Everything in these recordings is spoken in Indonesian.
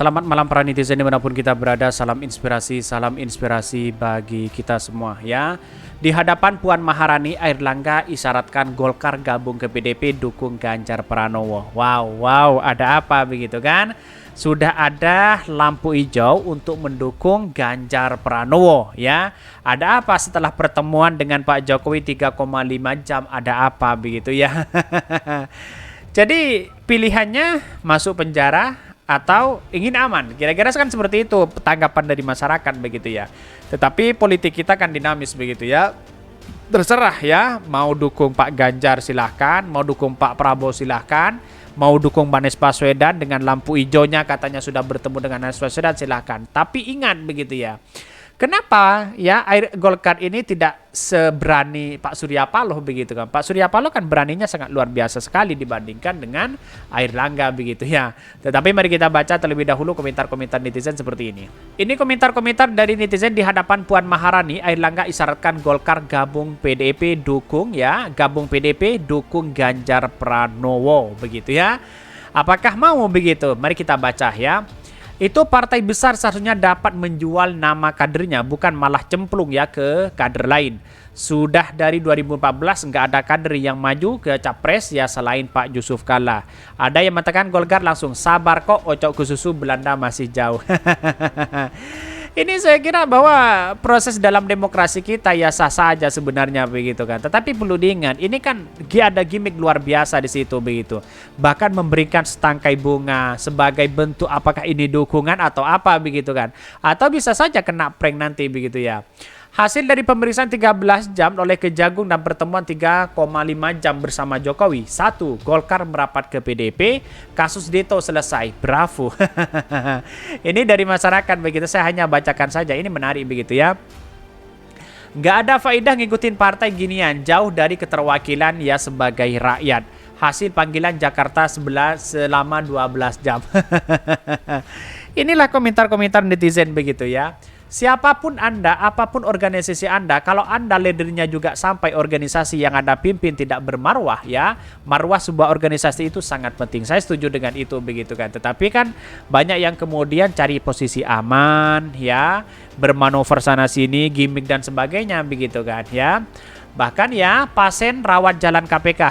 Selamat malam para netizen dimanapun kita berada. Salam inspirasi bagi kita semua ya. Di hadapan Puan Maharani, Airlangga isyaratkan Golkar gabung ke PDP dukung Ganjar Pranowo. Wow, ada apa begitu kan? Sudah ada lampu hijau untuk mendukung Ganjar Pranowo ya. Ada apa setelah pertemuan dengan Pak Jokowi 3,5 jam? Ada apa begitu ya? Jadi pilihannya masuk penjara atau ingin aman, kira-kira kan seperti itu tanggapan dari masyarakat begitu ya. Tetapi politik kita kan dinamis begitu ya. Terserah ya, mau dukung Pak Ganjar silahkan, mau dukung Pak Prabowo silahkan, mau dukung Anies Baswedan dengan lampu hijaunya katanya sudah bertemu dengan Anies Baswedan silahkan. Tapi ingat begitu ya. Kenapa ya Golkar ini tidak seberani Pak Surya Paloh begitu kan? Pak Surya Paloh kan beraninya sangat luar biasa sekali dibandingkan dengan Airlangga begitu ya. Tetapi mari kita baca terlebih dahulu komentar-komentar netizen seperti ini. Ini komentar-komentar dari netizen di hadapan Puan Maharani. Airlangga isyaratkan Golkar gabung PDP dukung ya, gabung PDP dukung Ganjar Pranowo begitu ya. Apakah mau begitu? Mari kita baca ya. Itu partai besar seharusnya dapat menjual nama kadernya, bukan malah cemplung ya ke kader lain. Sudah dari 2014 nggak ada kader yang maju ke capres ya selain Pak Yusuf Kalla. Ada yang mengatakan Golkar langsung sabar kok, ocok ke susu Belanda masih jauh. Ini saya kira bahwa proses dalam demokrasi kita ya sah saja sebenarnya begitu kan. Tetapi perlu diingat, ini kan ada gimmick luar biasa di situ begitu. Bahkan memberikan setangkai bunga sebagai bentuk apakah ini dukungan atau apa begitu kan. Atau bisa saja kena prank nanti begitu ya. Hasil dari pemeriksaan 13 jam oleh Kejagung dan pertemuan 3,5 jam bersama Jokowi. 1. Golkar merapat ke PDP, kasus Dito selesai. Bravo. Ini dari masyarakat begitu, saya hanya bacakan saja. Ini menarik begitu ya. Nggak ada faedah ngikutin partai ginian, jauh dari keterwakilan ya sebagai rakyat. Hasil panggilan Jakarta selama 12 jam. Inilah komentar-komentar netizen begitu ya. Siapapun Anda, apapun organisasi Anda, kalau Anda leadernya juga sampai organisasi yang Anda pimpin tidak bermarwah ya, marwah sebuah organisasi itu sangat penting. Saya setuju dengan itu begitu kan. Tetapi kan banyak yang kemudian cari posisi aman ya, bermanuver sana sini, gimmick dan sebagainya begitu kan ya. Bahkan ya pasien rawat jalan KPK.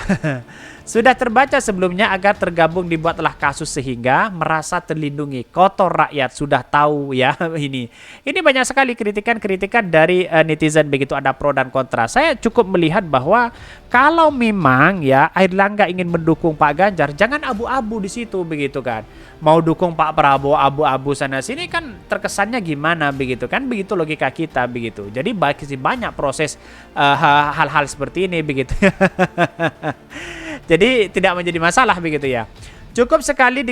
Sudah terbaca sebelumnya agar tergabung dibuatlah kasus sehingga merasa terlindungi. Kotor rakyat sudah tahu ya ini. Ini banyak sekali kritikan-kritikan dari netizen begitu, ada pro dan kontra. Saya cukup melihat bahwa kalau memang ya Airlangga ingin mendukung Pak Ganjar, jangan abu-abu di situ begitu kan. Mau dukung Pak Prabowo abu-abu sana sini kan terkesannya gimana begitu kan, begitu logika kita begitu. Jadi banyak proses hal-hal seperti ini begitu. Jadi tidak menjadi masalah begitu ya. Cukup sekali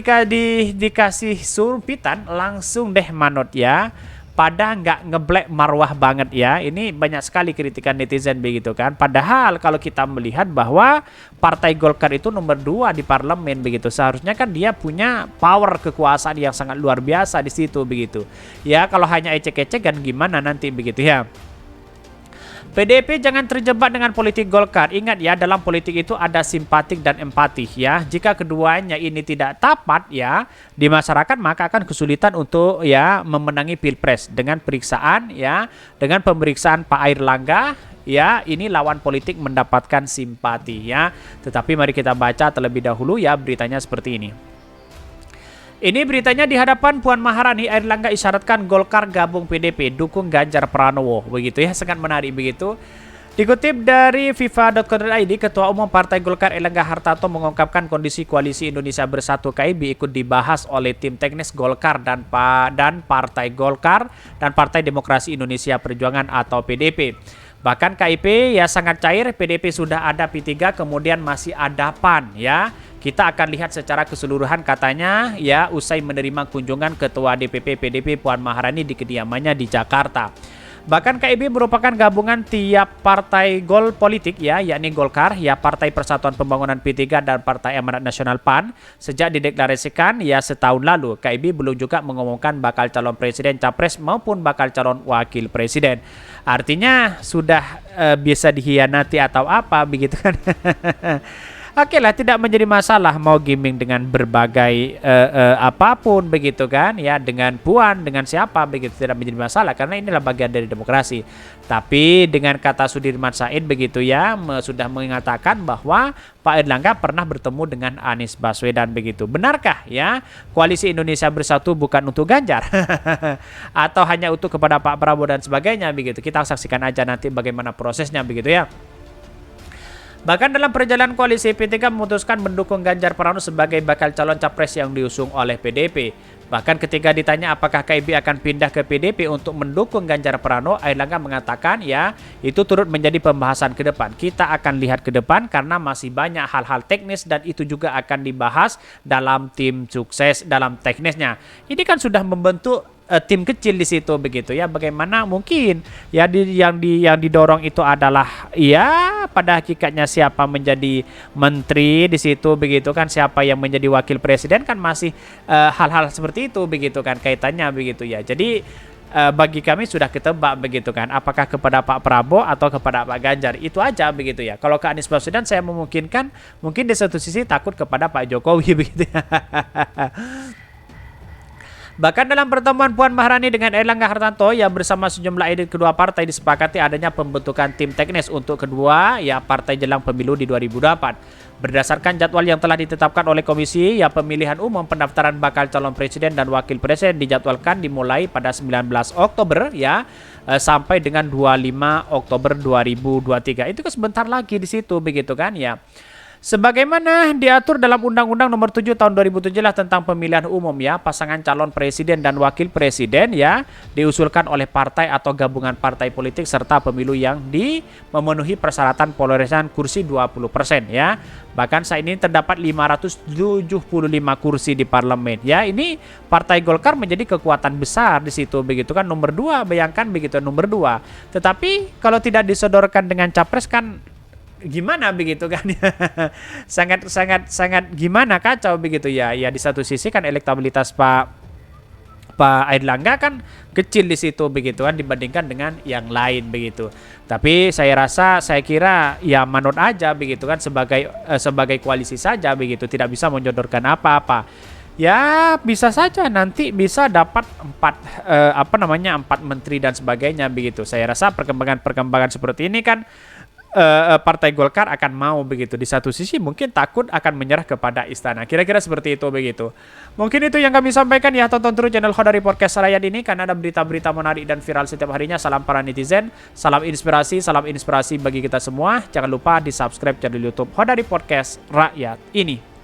dikasih sumpitan langsung deh manut ya. Pada nggak ngeblack marwah banget ya. Ini banyak sekali kritikan netizen begitu kan. Padahal kalau kita melihat bahwa Partai Golkar itu nomor 2 di parlemen begitu. Seharusnya kan dia punya power kekuasaan yang sangat luar biasa di situ begitu. Ya kalau hanya ecek-ecek kan gimana nanti begitu ya. PDP jangan terjebak dengan politik Golkar. Ingat ya, dalam politik itu ada simpatik dan empati ya. Jika keduanya ini tidak tepat ya di masyarakat, maka akan kesulitan untuk ya memenangi Pilpres dengan periksaan ya, dengan pemeriksaan Pak Airlangga ya, ini lawan politik mendapatkan simpati ya. Tetapi mari kita baca terlebih dahulu ya beritanya seperti ini. Ini beritanya di hadapan Puan Maharani, Airlangga isyaratkan Golkar gabung PDP, dukung Ganjar Pranowo. Begitu ya, sangat menarik begitu. Dikutip dari FIFA.co.id, Ketua Umum Partai Golkar Airlangga Hartarto mengungkapkan kondisi Koalisi Indonesia Bersatu KIB ikut dibahas oleh tim teknis Golkar dan Partai Golkar dan Partai Demokrasi Indonesia Perjuangan atau PDP. Bahkan KIP ya sangat cair, PDP sudah ada P3, kemudian masih ada PAN ya. Kita akan lihat secara keseluruhan katanya ya usai menerima kunjungan Ketua DPP PDP Puan Maharani di kediamannya di Jakarta. Bahkan KIB merupakan gabungan tiap partai gol politik ya, yakni Golkar, ya Partai Persatuan Pembangunan P3 dan Partai Amanat Nasional PAN. Sejak dideklarasikan ya setahun lalu, KIB belum juga mengumumkan bakal calon presiden capres maupun bakal calon wakil presiden. Artinya sudah bisa dihianati atau apa begitu kan. Oke lah, tidak menjadi masalah mau gaming dengan berbagai apapun begitu kan ya, dengan Puan, dengan siapa begitu, tidak menjadi masalah karena inilah bagian dari demokrasi. Tapi dengan kata Sudirman Said begitu ya, sudah mengatakan bahwa Pak Airlangga pernah bertemu dengan Anies Baswedan begitu. Benarkah ya koalisi Indonesia Bersatu bukan untuk Ganjar atau hanya untuk kepada Pak Prabowo dan sebagainya begitu. Kita saksikan aja nanti bagaimana prosesnya begitu ya. Bahkan dalam perjalanan koalisi, P3 memutuskan mendukung Ganjar Pranowo sebagai bakal calon capres yang diusung oleh PDP. Bahkan ketika ditanya apakah KIB akan pindah ke PDP untuk mendukung Ganjar Pranowo, Airlangga mengatakan ya itu turut menjadi pembahasan ke depan. Kita akan lihat ke depan karena masih banyak hal-hal teknis dan itu juga akan dibahas dalam tim sukses dalam teknisnya. Ini kan sudah membentuk tim kecil di situ begitu ya. Bagaimana mungkin ya yang didorong itu adalah ya pada hakikatnya siapa menjadi menteri di situ begitu kan, siapa yang menjadi wakil presiden kan masih hal-hal seperti itu begitu kan kaitannya begitu ya. Jadi bagi kami sudah ketebak begitu kan, apakah kepada Pak Prabowo atau kepada Pak Ganjar, itu aja begitu ya. Kalau ke Anies Baswedan saya memungkinkan mungkin di satu sisi takut kepada Pak Jokowi begitu ya. Bahkan dalam pertemuan Puan Maharani dengan Airlangga Hartarto yang bersama sejumlah elit kedua partai disepakati adanya pembentukan tim teknis untuk kedua ya partai jelang pemilu di 2024. Berdasarkan jadwal yang telah ditetapkan oleh komisi, ya pemilihan umum pendaftaran bakal calon presiden dan wakil presiden dijadwalkan dimulai pada 19 Oktober ya sampai dengan 25 Oktober 2023. Itu kan sebentar lagi di situ begitu kan ya. Sebagaimana diatur dalam Undang-Undang Nomor 7 Tahun 2017 tentang pemilihan umum ya, pasangan calon presiden dan wakil presiden ya diusulkan oleh partai atau gabungan partai politik serta pemilu yang memenuhi persyaratan polarisasi kursi 20% ya. Bahkan saat ini terdapat 575 kursi di parlemen ya. Ini Partai Golkar menjadi kekuatan besar di situ begitu kan, nomor 2, bayangkan begitu nomor 2. Tetapi kalau tidak disodorkan dengan capres kan gimana begitu kan. sangat gimana, kacau begitu ya. Ya di satu sisi kan elektabilitas Pak Airlangga kan kecil di situ begitu kan dibandingkan dengan yang lain begitu. Tapi saya kira ya manut aja begitu kan, sebagai koalisi saja begitu, tidak bisa menyodorkan apa-apa. Ya bisa saja nanti bisa dapat 4 menteri dan sebagainya begitu. Saya rasa perkembangan seperti ini kan Partai Golkar akan mau begitu. Di satu sisi mungkin takut akan menyerah kepada istana. Kira-kira seperti itu begitu. Mungkin itu yang kami sampaikan ya. Tonton terus channel Khodari Podcast Rakyat ini karena ada berita-berita menarik dan viral setiap harinya. Salam para netizen, salam inspirasi bagi kita semua. Jangan lupa di subscribe channel YouTube Khodari Podcast Rakyat ini.